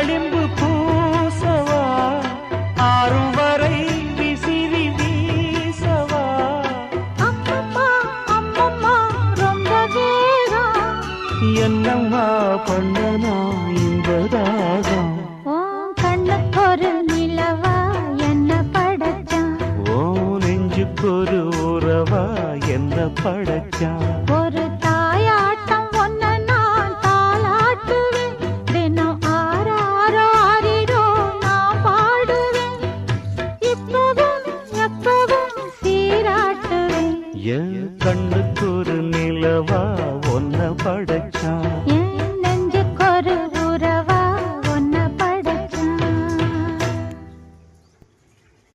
களிம்பு பூசவா ஆறும் வரை விசிறி வீசவா அம்மம்மா அம்மம்மா ரொம்ப வேகம் என்னம்மா பண்ணனா இந்த தாகம் ஓ கண்ணுக்கொரு நிலவா என்ன படைச்சான் ஓ நெஞ்சுக்கொரு உறவா என்ன படைச்சான்